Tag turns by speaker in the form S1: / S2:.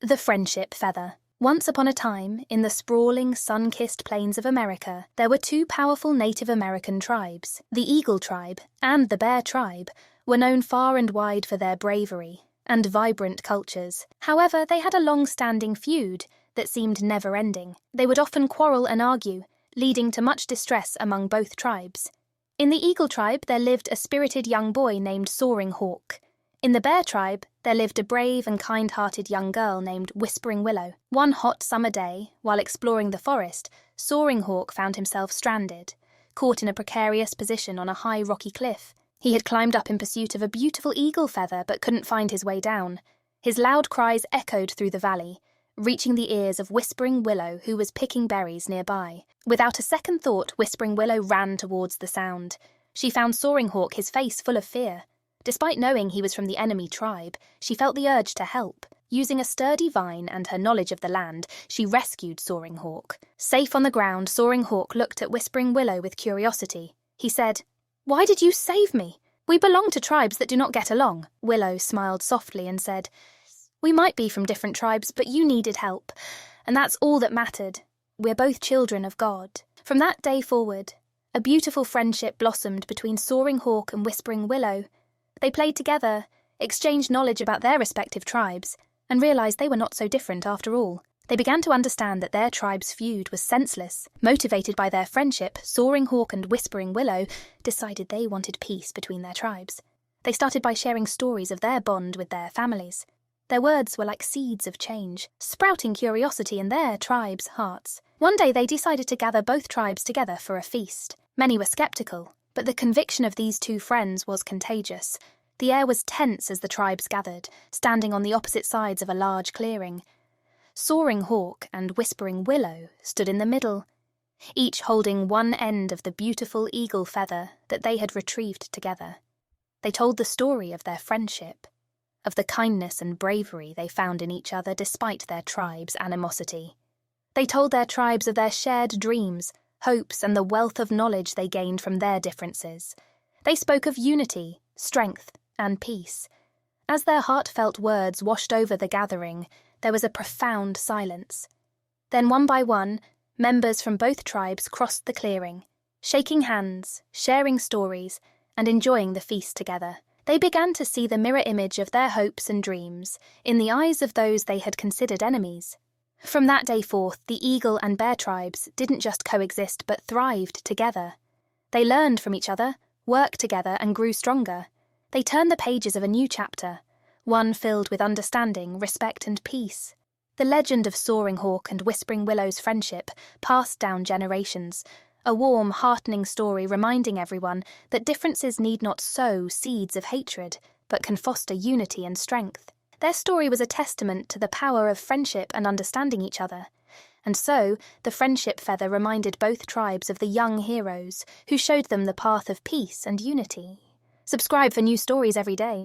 S1: The Friendship Feather. Once upon a time, in the sprawling, sun-kissed plains of America, there were two powerful Native American tribes. The Eagle tribe and the Bear tribe were known far and wide for their bravery and vibrant cultures. However, they had a long-standing feud that seemed never-ending. They would often quarrel and argue, leading to much distress among both tribes. In the Eagle tribe, there lived a spirited young boy named Soaring Hawk. In the Bear tribe, there lived a brave and kind-hearted young girl named Whispering Willow. One hot summer day, while exploring the forest, Soaring Hawk found himself stranded, caught in a precarious position on a high rocky cliff. He had climbed up in pursuit of a beautiful eagle feather but couldn't find his way down. His loud cries echoed through the valley, reaching the ears of Whispering Willow, who was picking berries nearby. Without a second thought, Whispering Willow ran towards the sound. She found Soaring Hawk, his face full of fear. Despite knowing he was from the enemy tribe, she felt the urge to help. Using a sturdy vine and her knowledge of the land, she rescued Soaring Hawk. Safe on the ground, Soaring Hawk looked at Whispering Willow with curiosity. He said, "Why did you save me? We belong to tribes that do not get along." Willow smiled softly and said, "We might be from different tribes, but you needed help, and that's all that mattered. We're both children of God." From that day forward, a beautiful friendship blossomed between Soaring Hawk and Whispering Willow. They played together, exchanged knowledge about their respective tribes, and realized they were not so different after all. They began to understand that their tribe's feud was senseless. Motivated by their friendship, Soaring Hawk and Whispering Willow decided they wanted peace between their tribes. They started by sharing stories of their bond with their families. Their words were like seeds of change, sprouting curiosity in their tribe's hearts. One day they decided to gather both tribes together for a feast. Many were skeptical, but the conviction of these two friends was contagious. The air was tense as the tribes gathered, standing on the opposite sides of a large clearing. Soaring Hawk and Whispering Willow stood in the middle, each holding one end of the beautiful eagle feather that they had retrieved together. They told the story of their friendship, of the kindness and bravery they found in each other despite their tribe's animosity. They told their tribes of their shared dreams, hopes, and the wealth of knowledge they gained from their differences. They spoke of unity, strength, and peace. As their heartfelt words washed over the gathering, there was a profound silence. Then, one by one, members from both tribes crossed the clearing, shaking hands, sharing stories, and enjoying the feast together. They began to see the mirror image of their hopes and dreams in the eyes of those they had considered enemies. From that day forth, the Eagle and Bear tribes didn't just coexist but thrived together. They learned from each other, worked together, and grew stronger. They turned the pages of a new chapter, one filled with understanding, respect, and peace. The legend of Soaring Hawk and Whispering Willow's friendship passed down generations, a warm, heartening story reminding everyone that differences need not sow seeds of hatred, but can foster unity and strength. Their story was a testament to the power of friendship and understanding each other. And so, the friendship feather reminded both tribes of the young heroes who showed them the path of peace and unity. Subscribe for new stories every day.